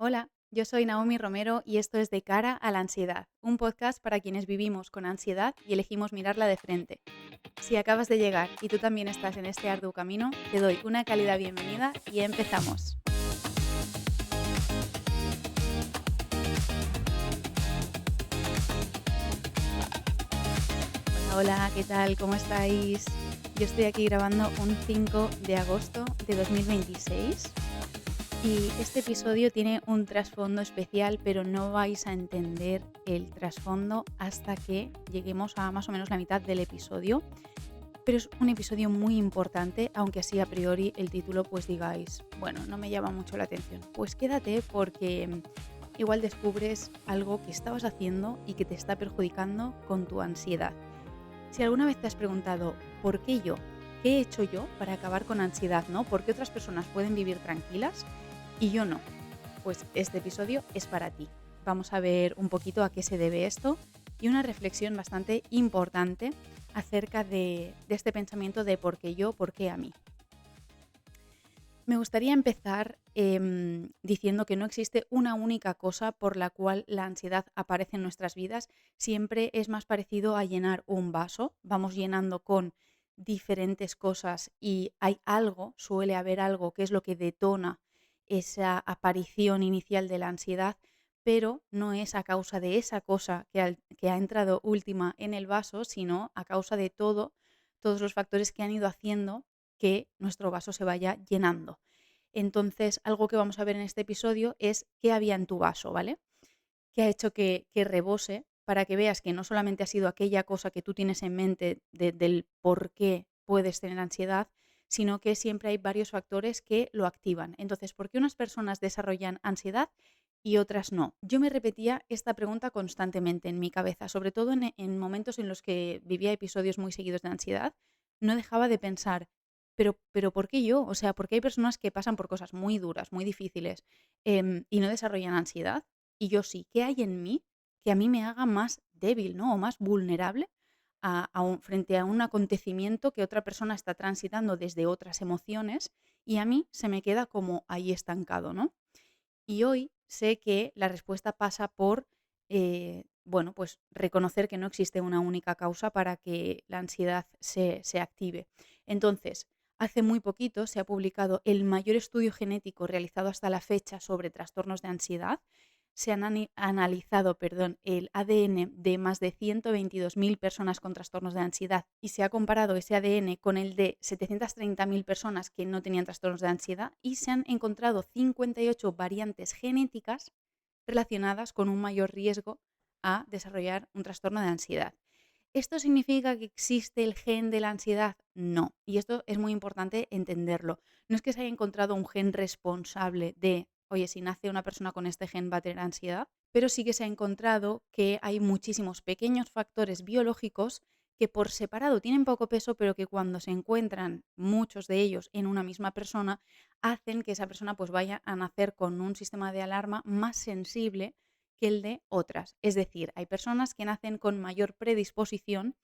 Hola, yo soy Naomi Romero y esto es De cara a la ansiedad, un podcast para quienes vivimos con ansiedad y elegimos mirarla de frente. Si acabas de llegar y tú también estás en este arduo camino, te doy una cálida bienvenida y empezamos. Hola, hola, ¿qué tal? ¿Cómo estáis? Yo estoy aquí grabando un 5 de agosto de 2026 y este episodio tiene un trasfondo especial, pero no vais a entender el trasfondo hasta que lleguemos a más o menos la mitad del episodio. Pero es un episodio muy importante, aunque así a priori el título pues digáis, bueno, no me llama mucho la atención. Pues quédate porque igual descubres algo que estabas haciendo y que te está perjudicando con tu ansiedad. Si alguna vez te has preguntado, ¿por qué yo? ¿Qué he hecho yo para acabar con ansiedad, no? ¿Por qué otras personas pueden vivir tranquilas y yo no? Pues este episodio es para ti. Vamos a ver un poquito a qué se debe esto y una reflexión bastante importante acerca de este pensamiento de por qué yo, por qué a mí. Me gustaría empezar diciendo que no existe una única cosa por la cual la ansiedad aparece en nuestras vidas. Siempre es más parecido a llenar un vaso. Vamos llenando con diferentes cosas y hay algo, suele haber algo que es lo que detona esa aparición inicial de la ansiedad, pero no es a causa de esa cosa que ha entrado última en el vaso, sino a causa de todos los factores que han ido haciendo que nuestro vaso se vaya llenando. Entonces, algo que vamos a ver en este episodio es qué había en tu vaso, ¿vale? ¿Qué ha hecho que rebose para que veas que no solamente ha sido aquella cosa que tú tienes en mente del por qué puedes tener ansiedad, sino que siempre hay varios factores que lo activan. Entonces, ¿por qué unas personas desarrollan ansiedad y otras no? Yo me repetía esta pregunta constantemente en mi cabeza, sobre todo en momentos en los que vivía episodios muy seguidos de ansiedad. No dejaba de pensar, pero ¿por qué yo? O sea, ¿por qué hay personas que pasan por cosas muy duras, muy difíciles y no desarrollan ansiedad? Y yo sí, ¿qué hay en mí que a mí me haga más débil, ¿no? O más vulnerable frente a un acontecimiento que otra persona está transitando desde otras emociones y a mí se me queda como ahí estancado, ¿no? Y hoy sé que la respuesta pasa por, bueno, pues reconocer que no existe una única causa para que la ansiedad se active. Entonces, hace muy poquito se ha publicado el mayor estudio genético realizado hasta la fecha sobre trastornos de ansiedad. Se han analizado, perdón, el ADN de más de 122.000 personas con trastornos de ansiedad y se ha comparado ese ADN con el de 730.000 personas que no tenían trastornos de ansiedad y se han encontrado 58 variantes genéticas relacionadas con un mayor riesgo a desarrollar un trastorno de ansiedad. ¿Esto significa que existe el gen de la ansiedad? No. Y esto es muy importante entenderlo. No es que se haya encontrado un gen responsable de, oye, si nace una persona con este gen va a tener ansiedad, pero sí que se ha encontrado que hay muchísimos pequeños factores biológicos que por separado tienen poco peso, pero que cuando se encuentran muchos de ellos en una misma persona, hacen que esa persona pues vaya a nacer con un sistema de alarma más sensible que el de otras. Es decir, hay personas que nacen con mayor predisposición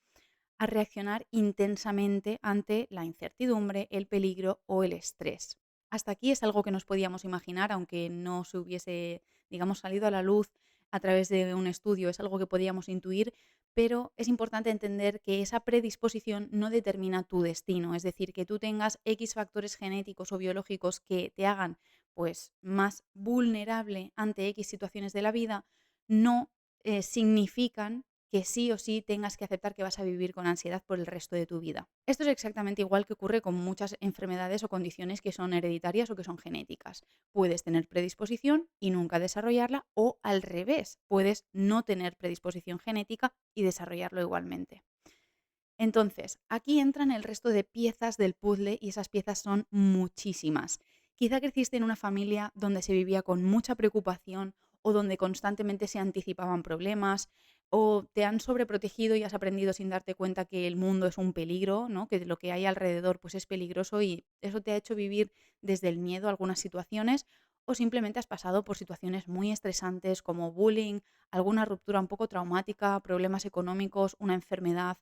a reaccionar intensamente ante la incertidumbre, el peligro o el estrés. Hasta aquí es algo que nos podíamos imaginar, aunque no se hubiese, digamos, salido a la luz a través de un estudio, es algo que podíamos intuir, pero es importante entender que esa predisposición no determina tu destino, es decir, que tú tengas X factores genéticos o biológicos que te hagan pues más vulnerable ante X situaciones de la vida, no significan que sí o sí tengas que aceptar que vas a vivir con ansiedad por el resto de tu vida. Esto es exactamente igual que ocurre con muchas enfermedades o condiciones que son hereditarias o que son genéticas. Puedes tener predisposición y nunca desarrollarla o al revés, puedes no tener predisposición genética y desarrollarlo igualmente. Entonces, aquí entran el resto de piezas del puzzle y esas piezas son muchísimas. Quizá creciste en una familia donde se vivía con mucha preocupación o donde constantemente se anticipaban problemas o te han sobreprotegido y has aprendido sin darte cuenta que el mundo es un peligro, ¿no? Que lo que hay alrededor pues es peligroso y eso te ha hecho vivir desde el miedo a algunas situaciones o simplemente has pasado por situaciones muy estresantes como bullying, alguna ruptura un poco traumática, problemas económicos, una enfermedad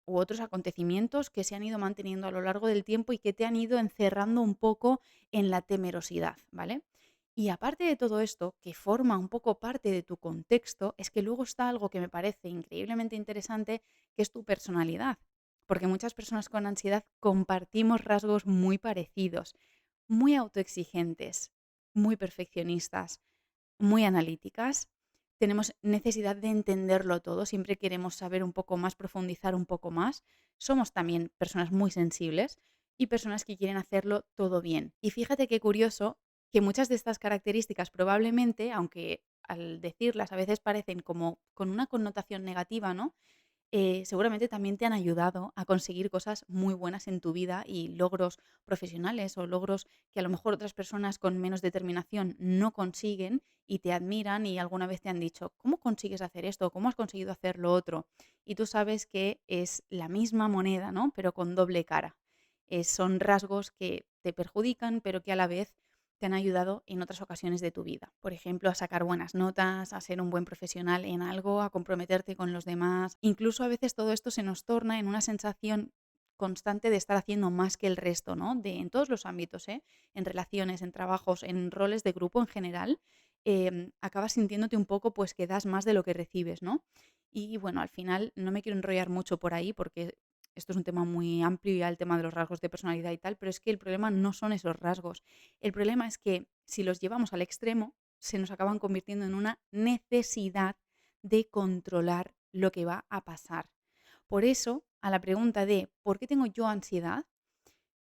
u otros acontecimientos que se han ido manteniendo a lo largo del tiempo y que te han ido encerrando un poco en la temerosidad, ¿vale? Y aparte de todo esto, que forma un poco parte de tu contexto, es que luego está algo que me parece increíblemente interesante, que es tu personalidad. Porque muchas personas con ansiedad compartimos rasgos muy parecidos, muy autoexigentes, muy perfeccionistas, muy analíticas. Tenemos necesidad de entenderlo todo, siempre queremos saber un poco más, profundizar un poco más. Somos también personas muy sensibles y personas que quieren hacerlo todo bien. Y fíjate qué curioso que muchas de estas características probablemente, aunque al decirlas a veces parecen como con una connotación negativa, ¿no? Seguramente también te han ayudado a conseguir cosas muy buenas en tu vida y logros profesionales o logros que a lo mejor otras personas con menos determinación no consiguen y te admiran y alguna vez te han dicho, ¿cómo consigues hacer esto? ¿Cómo has conseguido hacer lo otro? Y tú sabes que es la misma moneda, ¿no? Pero con doble cara. Son rasgos que te perjudican, pero que a la vez te han ayudado en otras ocasiones de tu vida. Por ejemplo, a sacar buenas notas, a ser un buen profesional en algo, a comprometerte con los demás. Incluso a veces todo esto se nos torna en una sensación constante de estar haciendo más que el resto, ¿no? En todos los ámbitos, ¿eh? En relaciones, en trabajos, en roles de grupo en general, acabas sintiéndote un poco pues que das más de lo que recibes, ¿no? Y bueno, al final no me quiero enrollar mucho por ahí porque esto es un tema muy amplio y el tema de los rasgos de personalidad y tal, pero es que el problema no son esos rasgos. El problema es que si los llevamos al extremo, se nos acaban convirtiendo en una necesidad de controlar lo que va a pasar. Por eso, a la pregunta de ¿por qué tengo yo ansiedad?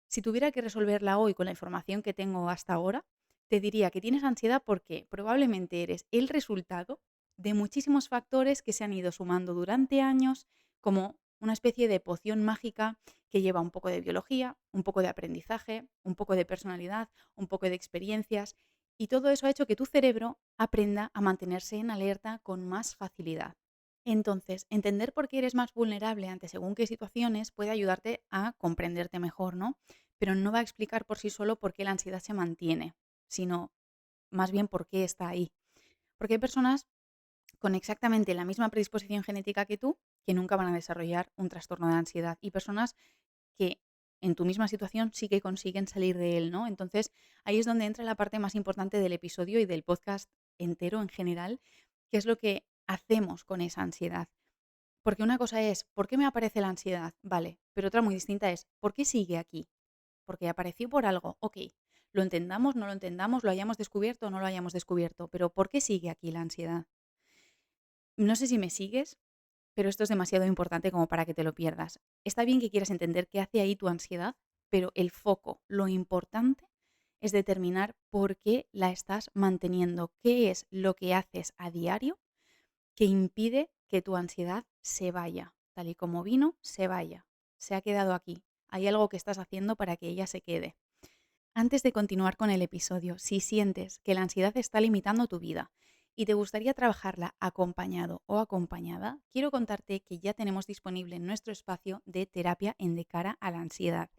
Si tuviera que resolverla hoy con la información que tengo hasta ahora, te diría que tienes ansiedad porque probablemente eres el resultado de muchísimos factores que se han ido sumando durante años, como una especie de poción mágica que lleva un poco de biología, un poco de aprendizaje, un poco de personalidad, un poco de experiencias, y todo eso ha hecho que tu cerebro aprenda a mantenerse en alerta con más facilidad. Entonces, entender por qué eres más vulnerable ante según qué situaciones puede ayudarte a comprenderte mejor, ¿no? Pero no va a explicar por sí solo por qué la ansiedad se mantiene, sino más bien por qué está ahí. Porque hay personas con exactamente la misma predisposición genética que tú que nunca van a desarrollar un trastorno de ansiedad y personas que en tu misma situación sí que consiguen salir de él, ¿no? Entonces, ahí es donde entra la parte más importante del episodio y del podcast entero en general, que es lo que hacemos con esa ansiedad. Porque una cosa es, ¿por qué me aparece la ansiedad? Vale, pero otra muy distinta es, ¿por qué sigue aquí? Porque apareció por algo, ok, lo entendamos, no lo entendamos, lo hayamos descubierto o no lo hayamos descubierto, pero ¿por qué sigue aquí la ansiedad? No sé si me sigues, pero esto es demasiado importante como para que te lo pierdas. Está bien que quieras entender qué hace ahí tu ansiedad, pero el foco, lo importante, es determinar por qué la estás manteniendo, qué es lo que haces a diario que impide que tu ansiedad se vaya, tal y como vino, se vaya, se ha quedado aquí. Hay algo que estás haciendo para que ella se quede. Antes de continuar con el episodio, si sientes que la ansiedad está limitando tu vida y te gustaría trabajarla acompañado o acompañada, quiero contarte que ya tenemos disponible en nuestro espacio de terapia en De cara a la ansiedad.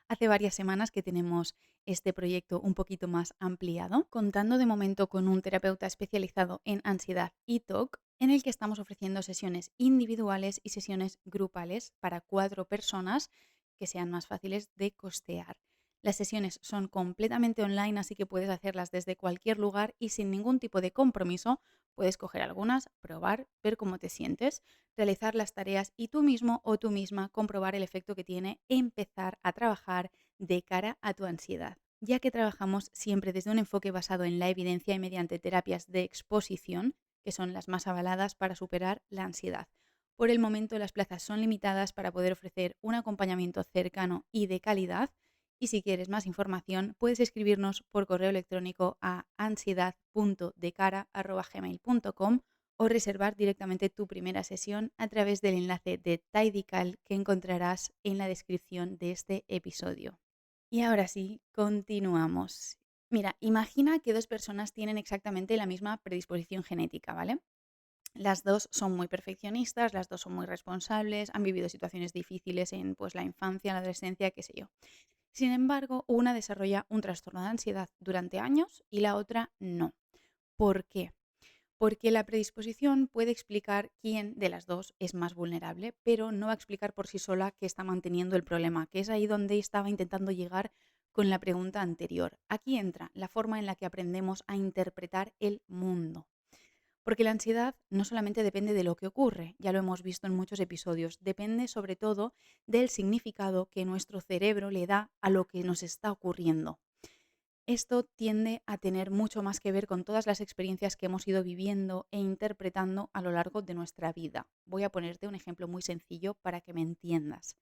Hace varias semanas que tenemos este proyecto un poquito más ampliado, contando de momento con un terapeuta especializado en ansiedad y TOC, en el que estamos ofreciendo sesiones individuales y sesiones grupales para 4 personas que sean más fáciles de costear. Las sesiones son completamente online, así que puedes hacerlas desde cualquier lugar y sin ningún tipo de compromiso. Puedes coger algunas, probar, ver cómo te sientes, realizar las tareas y tú mismo o tú misma comprobar el efecto que tiene empezar a trabajar de cara a tu ansiedad. Ya que trabajamos siempre desde un enfoque basado en la evidencia y mediante terapias de exposición, que son las más avaladas para superar la ansiedad. Por el momento las plazas son limitadas para poder ofrecer un acompañamiento cercano y de calidad. Y si quieres más información, puedes escribirnos por correo electrónico a ansiedad.decara@gmail.com o reservar directamente tu primera sesión a través del enlace de Tidical que encontrarás en la descripción de este episodio. Y ahora sí, continuamos. Mira, imagina que dos personas tienen exactamente la misma predisposición genética, ¿vale? Las dos son muy perfeccionistas, las dos son muy responsables, han vivido situaciones difíciles en pues, la infancia, la adolescencia, qué sé yo. Sin embargo, una desarrolla un trastorno de ansiedad durante años y la otra no. ¿Por qué? Porque la predisposición puede explicar quién de las dos es más vulnerable, pero no va a explicar por sí sola qué está manteniendo el problema, que es ahí donde estaba intentando llegar con la pregunta anterior. Aquí entra la forma en la que aprendemos a interpretar el mundo. Porque la ansiedad no solamente depende de lo que ocurre, ya lo hemos visto en muchos episodios, depende sobre todo del significado que nuestro cerebro le da a lo que nos está ocurriendo. Esto tiende a tener mucho más que ver con todas las experiencias que hemos ido viviendo e interpretando a lo largo de nuestra vida. Voy a ponerte un ejemplo muy sencillo para que me entiendas.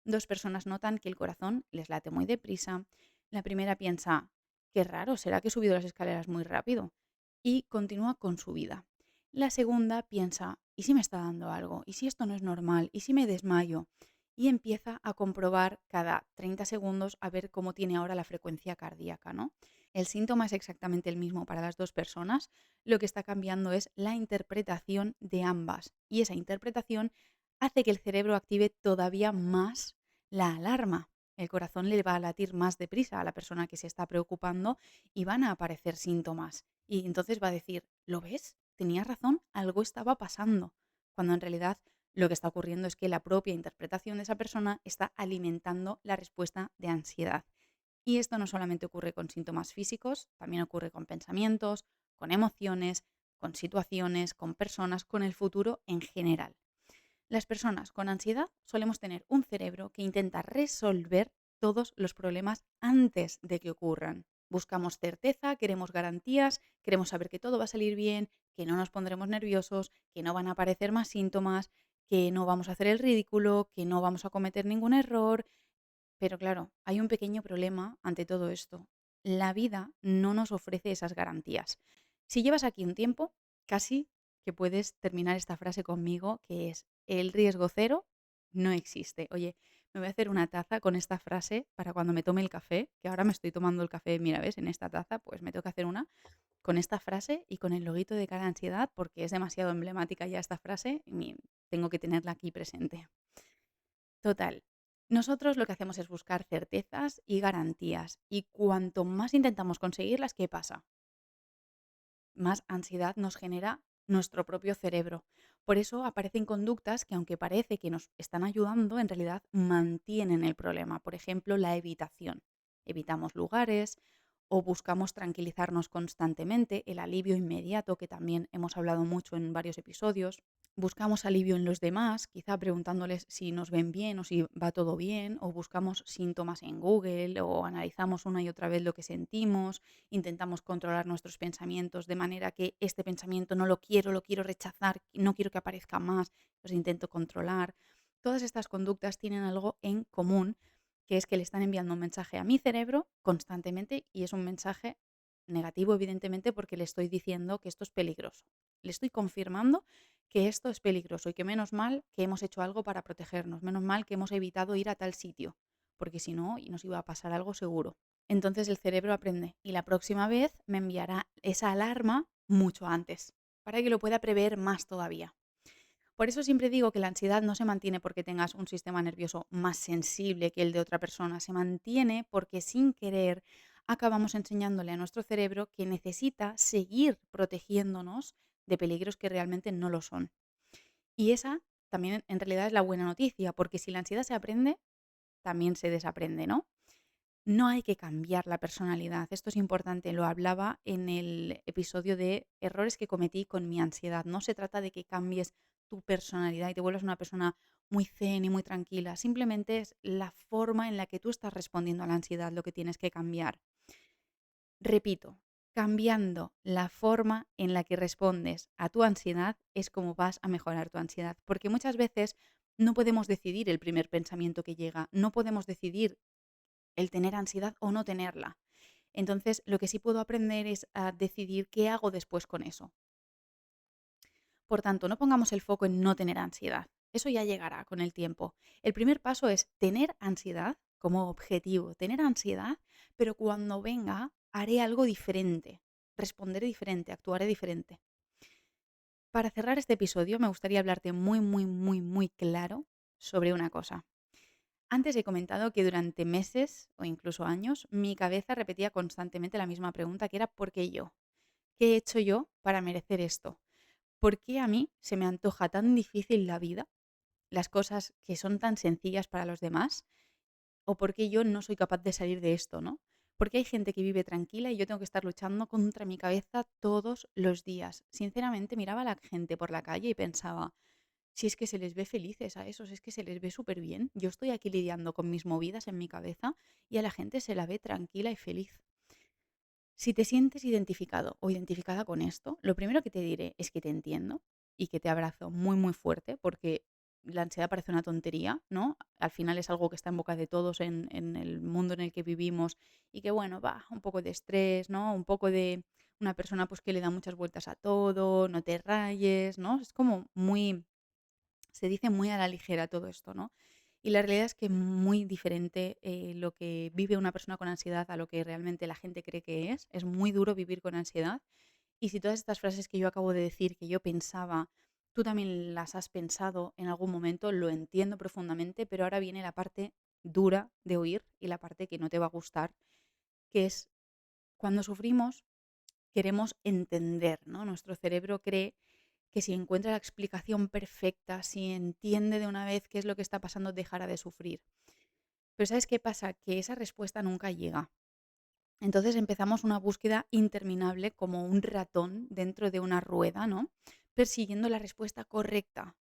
Dos personas notan que el corazón les late muy deprisa. La primera piensa, qué raro, ¿será que he subido las escaleras muy rápido? Y continúa con su vida. La segunda piensa, ¿y si me está dando algo? ¿Y si esto no es normal? ¿Y si me desmayo? Y empieza a comprobar cada 30 segundos a ver cómo tiene ahora la frecuencia cardíaca, ¿no? El síntoma es exactamente el mismo para las dos personas, lo que está cambiando es la interpretación de ambas y esa interpretación hace que el cerebro active todavía más la alarma. El corazón le va a latir más deprisa a la persona que se está preocupando y van a aparecer síntomas. Y entonces va a decir, ¿lo ves? Tenías razón, algo estaba pasando. Cuando en realidad lo que está ocurriendo es que la propia interpretación de esa persona está alimentando la respuesta de ansiedad. Y esto no solamente ocurre con síntomas físicos, también ocurre con pensamientos, con emociones, con situaciones, con personas, con el futuro en general. Las personas con ansiedad solemos tener un cerebro que intenta resolver todos los problemas antes de que ocurran. Buscamos certeza, queremos garantías, queremos saber que todo va a salir bien, que no nos pondremos nerviosos, que no van a aparecer más síntomas, que no vamos a hacer el ridículo, que no vamos a cometer ningún error. Pero claro, hay un pequeño problema ante todo esto. La vida no nos ofrece esas garantías. Si llevas aquí un tiempo, casi que puedes terminar esta frase conmigo, que es, el riesgo cero no existe. Oye, me voy a hacer una taza con esta frase para cuando me tome el café, que ahora me estoy tomando el café, mira, ¿ves? En esta taza, pues me tengo que hacer una con esta frase y con el loguito de cara a ansiedad, porque es demasiado emblemática ya esta frase y tengo que tenerla aquí presente. Total. Nosotros lo que hacemos es buscar certezas y garantías. Y cuanto más intentamos conseguirlas, ¿qué pasa? Más ansiedad nos genera nuestro propio cerebro. Por eso aparecen conductas que, aunque parece que nos están ayudando, en realidad mantienen el problema. Por ejemplo, la evitación. Evitamos lugares o buscamos tranquilizarnos constantemente, el alivio inmediato, que también hemos hablado mucho en varios episodios. Buscamos alivio en los demás, quizá preguntándoles si nos ven bien o si va todo bien, o buscamos síntomas en Google, o analizamos una y otra vez lo que sentimos, intentamos controlar nuestros pensamientos de manera que este pensamiento no lo quiero rechazar, no quiero que aparezca más, los intento controlar. Todas estas conductas tienen algo en común, que es que le están enviando un mensaje a mi cerebro constantemente y es un mensaje negativo, evidentemente, porque le estoy diciendo que esto es peligroso. Le estoy confirmando que esto es peligroso y que menos mal que hemos hecho algo para protegernos, menos mal que hemos evitado ir a tal sitio, porque si no nos iba a pasar algo seguro. Entonces el cerebro aprende y la próxima vez me enviará esa alarma mucho antes, para que lo pueda prever más todavía. Por eso siempre digo que la ansiedad no se mantiene porque tengas un sistema nervioso más sensible que el de otra persona, se mantiene porque sin querer acabamos enseñándole a nuestro cerebro que necesita seguir protegiéndonos de peligros que realmente no lo son. Y esa también en realidad es la buena noticia, porque si la ansiedad se aprende, también se desaprende, ¿no? No hay que cambiar la personalidad. Esto es importante, lo hablaba en el episodio de errores que cometí con mi ansiedad. No se trata de que cambies tu personalidad y te vuelvas una persona muy zen y muy tranquila. Simplemente es la forma en la que tú estás respondiendo a la ansiedad lo que tienes que cambiar. Repito, cambiando la forma en la que respondes a tu ansiedad es como vas a mejorar tu ansiedad. Porque muchas veces no podemos decidir el primer pensamiento que llega, no podemos decidir el tener ansiedad o no tenerla. Entonces, lo que sí puedo aprender es a decidir qué hago después con eso. Por tanto, no pongamos el foco en no tener ansiedad. Eso ya llegará con el tiempo. El primer paso es tener ansiedad como objetivo, tener ansiedad, pero cuando venga haré algo diferente, responderé diferente, actuaré diferente. Para cerrar este episodio me gustaría hablarte muy claro sobre una cosa. Antes he comentado que durante meses o incluso años mi cabeza repetía constantemente la misma pregunta que era ¿por qué yo? ¿Qué he hecho yo para merecer esto? ¿Por qué a mí se me antoja tan difícil la vida, las cosas que son tan sencillas para los demás? o por qué yo no soy capaz de salir de esto, ¿no? Porque hay gente que vive tranquila y yo tengo que estar luchando contra mi cabeza todos los días. Sinceramente, miraba a la gente por la calle y pensaba, si es que se les ve felices a esos, es que se les ve súper bien. Yo estoy aquí lidiando con mis movidas en mi cabeza y a la gente se la ve tranquila y feliz. Si te sientes identificado o identificada con esto, lo primero que te diré es que te entiendo y que te abrazo muy, muy fuerte porque la ansiedad parece una tontería, ¿no? Al final es algo que está en boca de todos en el mundo en el que vivimos y que, bueno, va, un poco de estrés, ¿no? Un poco de una persona pues que le da muchas vueltas a todo, no te rayes, ¿no? Es como muy, se dice muy a la ligera todo esto, ¿no? Y la realidad es que muy diferente lo que vive una persona con ansiedad a lo que realmente la gente cree que es. Es muy duro vivir con ansiedad. Y si todas estas frases que yo acabo de decir, que yo pensaba, tú también las has pensado en algún momento, lo entiendo profundamente, pero ahora viene la parte dura de oír y la parte que no te va a gustar, que es cuando sufrimos queremos entender, ¿no? Nuestro cerebro cree que si encuentra la explicación perfecta, si entiende de una vez qué es lo que está pasando, dejará de sufrir. Pero ¿sabes qué pasa? Que esa respuesta nunca llega. Entonces empezamos una búsqueda interminable como un ratón dentro de una rueda, ¿no? Persiguiendo la respuesta correcta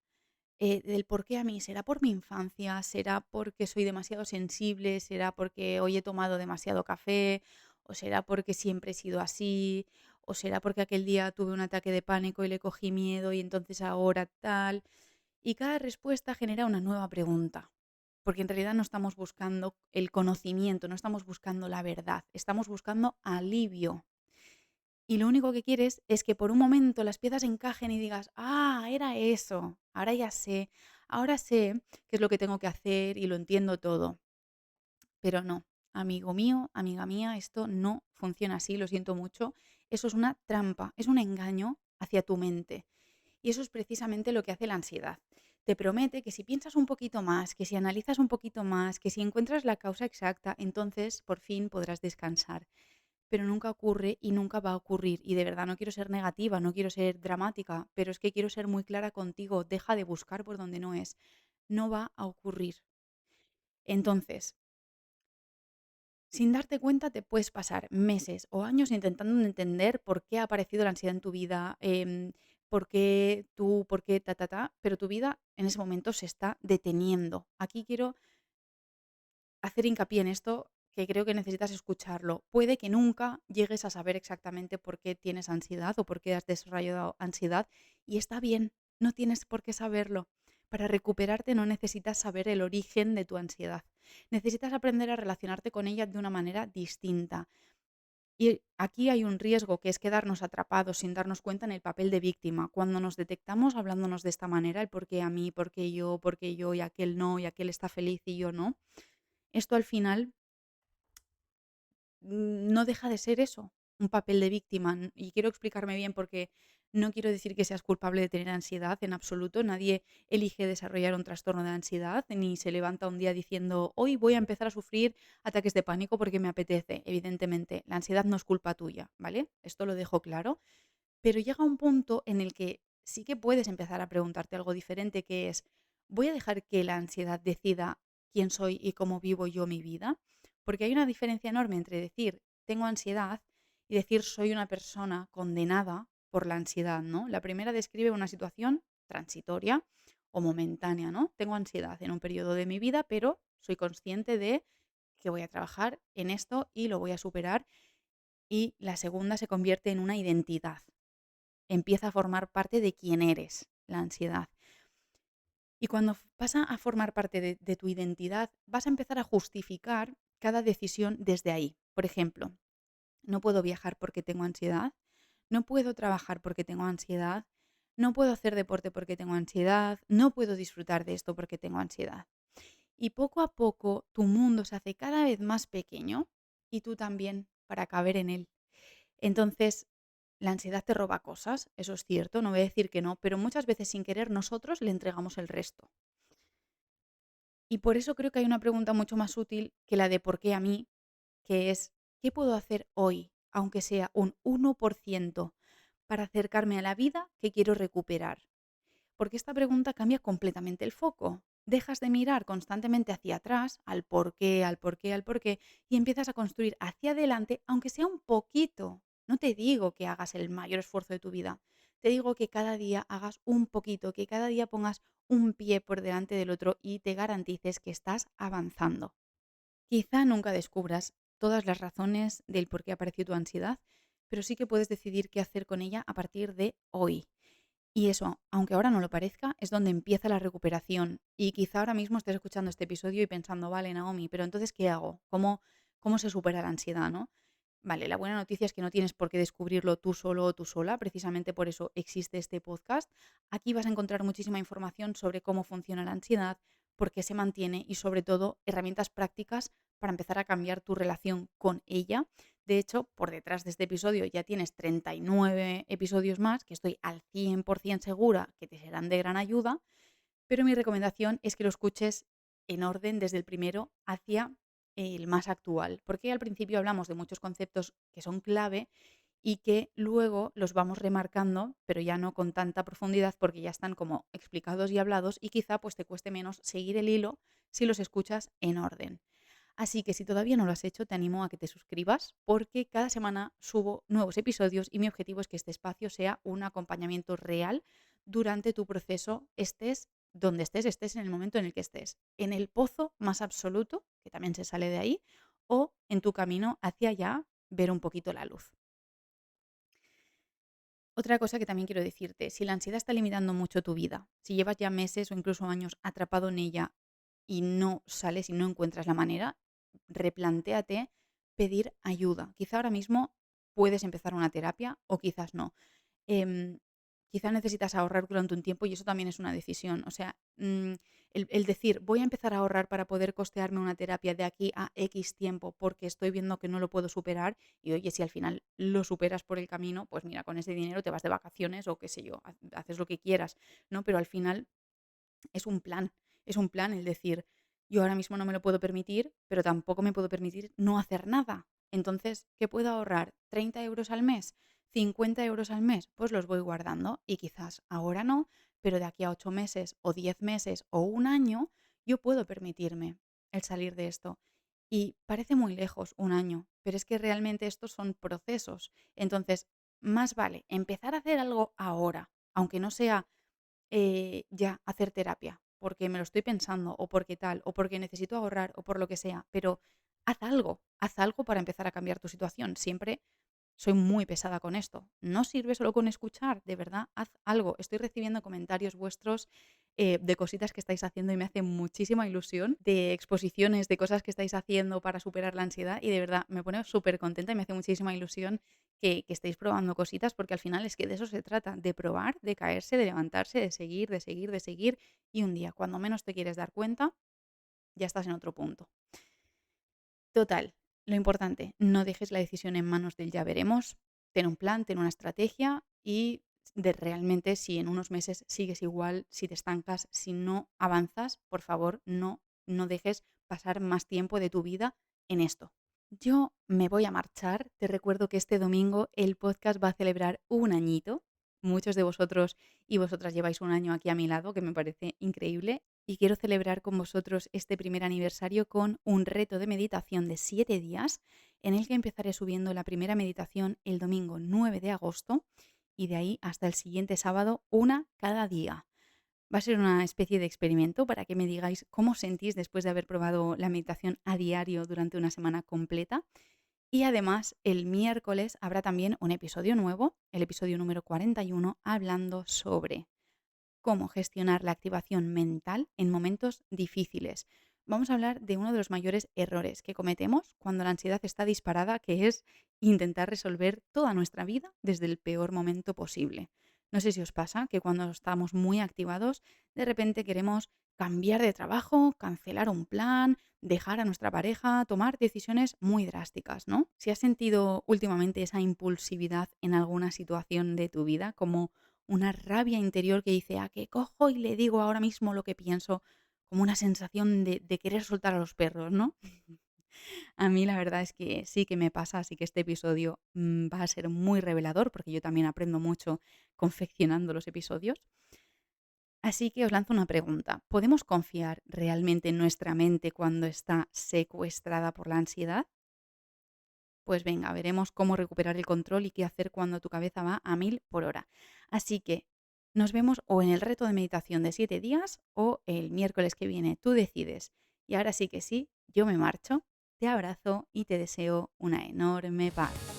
del por qué a mí. ¿Será por mi infancia? ¿Será porque soy demasiado sensible? ¿Será porque hoy he tomado demasiado café? ¿O será porque siempre he sido así? ¿O será porque aquel día tuve un ataque de pánico y le cogí miedo y entonces ahora tal? Y cada respuesta genera una nueva pregunta, porque en realidad no estamos buscando el conocimiento, no estamos buscando la verdad, estamos buscando alivio. Y lo único que quieres es que por un momento las piezas encajen y digas, ah, era eso, ahora sé qué es lo que tengo que hacer y lo entiendo todo. Pero no, amigo mío, amiga mía, esto no funciona así, lo siento mucho. Eso es una trampa, es un engaño hacia tu mente. Y eso es precisamente lo que hace la ansiedad. Te promete que si piensas un poquito más, que si analizas un poquito más, que si encuentras la causa exacta, entonces por fin podrás descansar. Pero nunca ocurre y nunca va a ocurrir. Y de verdad no quiero ser negativa, no quiero ser dramática, pero es que quiero ser muy clara contigo. Deja de buscar por donde no es. No va a ocurrir. Entonces, sin darte cuenta, te puedes pasar meses o años intentando entender por qué ha aparecido la ansiedad en tu vida, por qué tú, por qué ta, ta, ta, pero tu vida en ese momento se está deteniendo. Aquí quiero hacer hincapié en esto que creo que necesitas escucharlo. Puede que nunca llegues a saber exactamente por qué tienes ansiedad o por qué has desarrollado ansiedad y está bien, no tienes por qué saberlo. Para recuperarte no necesitas saber el origen de tu ansiedad. Necesitas aprender a relacionarte con ella de una manera distinta. Y aquí hay un riesgo que es quedarnos atrapados sin darnos cuenta en el papel de víctima. Cuando nos detectamos hablándonos de esta manera, el por qué a mí, por qué yo y aquel no y aquel está feliz y yo no, esto al final no deja de ser eso, un papel de víctima. Y quiero explicarme bien porque no quiero decir que seas culpable de tener ansiedad en absoluto. Nadie elige desarrollar un trastorno de ansiedad ni se levanta un día diciendo hoy voy a empezar a sufrir ataques de pánico porque me apetece. Evidentemente, la ansiedad no es culpa tuya, ¿vale? Esto lo dejo claro. Pero llega un punto en el que sí que puedes empezar a preguntarte algo diferente, que es, ¿voy a dejar que la ansiedad decida quién soy y cómo vivo yo mi vida? Porque hay una diferencia enorme entre decir tengo ansiedad y decir soy una persona condenada por la ansiedad, ¿no? La primera describe una situación transitoria o momentánea, ¿no? Tengo ansiedad en un periodo de mi vida, pero soy consciente de que voy a trabajar en esto y lo voy a superar. Y la segunda se convierte en una identidad, empieza a formar parte de quién eres, la ansiedad. Y cuando pasa a formar parte de tu identidad, vas a empezar a justificar cada decisión desde ahí. Por ejemplo, no puedo viajar porque tengo ansiedad, no puedo trabajar porque tengo ansiedad, no puedo hacer deporte porque tengo ansiedad, no puedo disfrutar de esto porque tengo ansiedad. Y poco a poco tu mundo se hace cada vez más pequeño y tú también para caber en él. Entonces, la ansiedad te roba cosas, eso es cierto, no voy a decir que no, pero muchas veces sin querer nosotros le entregamos el resto. Y por eso creo que hay una pregunta mucho más útil que la de por qué a mí, que es, ¿qué puedo hacer hoy, aunque sea un 1%, para acercarme a la vida que quiero recuperar? Porque esta pregunta cambia completamente el foco. dejas de mirar constantemente hacia atrás, al por qué, al por qué, al por qué, y empiezas a construir hacia adelante, aunque sea un poquito. No te digo que hagas el mayor esfuerzo de tu vida, te digo que cada día hagas un poquito, que cada día pongas un pie por delante del otro y te garantices que estás avanzando. Quizá nunca descubras todas las razones del por qué apareció tu ansiedad, pero sí que puedes decidir qué hacer con ella a partir de hoy. Y eso, aunque ahora no lo parezca, es donde empieza la recuperación. Y quizá ahora mismo estés escuchando este episodio y pensando, vale, Naomi, pero entonces, ¿qué hago? ¿Cómo se supera la ansiedad, no? Vale, la buena noticia es que no tienes por qué descubrirlo tú solo o tú sola, precisamente por eso existe este podcast. Aquí vas a encontrar muchísima información sobre cómo funciona la ansiedad, por qué se mantiene y sobre todo herramientas prácticas para empezar a cambiar tu relación con ella. De hecho, por detrás de este episodio ya tienes 39 episodios más que estoy al 100% segura que te serán de gran ayuda, pero mi recomendación es que lo escuches en orden desde el primero hacia el más actual, porque al principio hablamos de muchos conceptos que son clave y que luego los vamos remarcando, pero ya no con tanta profundidad porque ya están como explicados y hablados y quizá pues te cueste menos seguir el hilo si los escuchas en orden. Así que si todavía no lo has hecho, te animo a que te suscribas porque cada semana subo nuevos episodios y mi objetivo es que este espacio sea un acompañamiento real durante tu proceso, estés donde estés, estés en el momento en el que estés, en el pozo más absoluto, que también se sale de ahí, o en tu camino hacia allá ver un poquito la luz. Otra cosa que también quiero decirte, si la ansiedad está limitando mucho tu vida, si llevas ya meses o incluso años atrapado en ella y no sales y no encuentras la manera, replantéate pedir ayuda. Quizá ahora mismo puedes empezar una terapia o quizás no. Em, Quizá necesitas ahorrar durante un tiempo y eso también es una decisión. O sea, el decir, voy a empezar a ahorrar para poder costearme una terapia de aquí a X tiempo porque estoy viendo que no lo puedo superar y oye, si al final lo superas por el camino, pues mira, con ese dinero te vas de vacaciones o qué sé yo, haces lo que quieras, ¿no? Pero al final es un plan el decir, yo ahora mismo no me lo puedo permitir, pero tampoco me puedo permitir no hacer nada. Entonces, ¿qué puedo ahorrar? ¿30 € al mes? ¿50 € al mes? Pues los voy guardando y quizás ahora no, pero de aquí a 8 meses o 10 meses o un año, yo puedo permitirme el salir de esto. Y parece muy lejos un año, pero es que realmente estos son procesos. Entonces, más vale empezar a hacer algo ahora, aunque no sea ya hacer terapia, porque me lo estoy pensando, o porque tal, o porque necesito ahorrar, o por lo que sea, pero haz algo para empezar a cambiar tu situación. Siempre soy muy pesada con esto. No sirve solo con escuchar, de verdad, haz algo. Estoy recibiendo comentarios vuestros de cositas que estáis haciendo y me hace muchísima ilusión, de exposiciones, de cosas que estáis haciendo para superar la ansiedad y de verdad me pone súper contenta y me hace muchísima ilusión que estéis probando cositas porque al final es que de eso se trata, de probar, de caerse, de levantarse, de seguir, de seguir, de seguir y un día, cuando menos te quieres dar cuenta, ya estás en otro punto. Total, lo importante, no dejes la decisión en manos del ya veremos. Ten un plan, ten una estrategia y de realmente si en unos meses sigues igual, si te estancas, si no avanzas, por favor, no dejes pasar más tiempo de tu vida en esto. Yo me voy a marchar. Te recuerdo que este domingo el podcast va a celebrar un añito. Muchos de vosotros y vosotras lleváis un año aquí a mi lado, que me parece increíble. Y quiero celebrar con vosotros este primer aniversario con un reto de meditación de 7 días, en el que empezaré subiendo la primera meditación el domingo 9 de agosto y de ahí hasta el siguiente sábado, una cada día. Va a ser una especie de experimento para que me digáis cómo sentís después de haber probado la meditación a diario durante una semana completa. Y además, el miércoles habrá también un episodio nuevo, el episodio número 41, hablando sobre cómo gestionar la activación mental en momentos difíciles. Vamos a hablar de uno de los mayores errores que cometemos cuando la ansiedad está disparada, que es intentar resolver toda nuestra vida desde el peor momento posible. No sé si os pasa que cuando estamos muy activados, de repente queremos cambiar de trabajo, cancelar un plan, dejar a nuestra pareja, tomar decisiones muy drásticas, ¿no? Si has sentido últimamente esa impulsividad en alguna situación de tu vida, como una rabia interior que dice, a que cojo y le digo ahora mismo lo que pienso, como una sensación de querer soltar a los perros, ¿no? A mí la verdad es que sí que me pasa, así que este episodio va a ser muy revelador porque yo también aprendo mucho confeccionando los episodios. Así que os lanzo una pregunta. ¿Podemos confiar realmente en nuestra mente cuando está secuestrada por la ansiedad? Pues venga, veremos cómo recuperar el control y qué hacer cuando tu cabeza va a 1000 por hora. Así que nos vemos o en el reto de meditación de 7 días o el miércoles que viene. Tú decides. Y ahora sí que sí, yo me marcho, te abrazo y te deseo una enorme paz.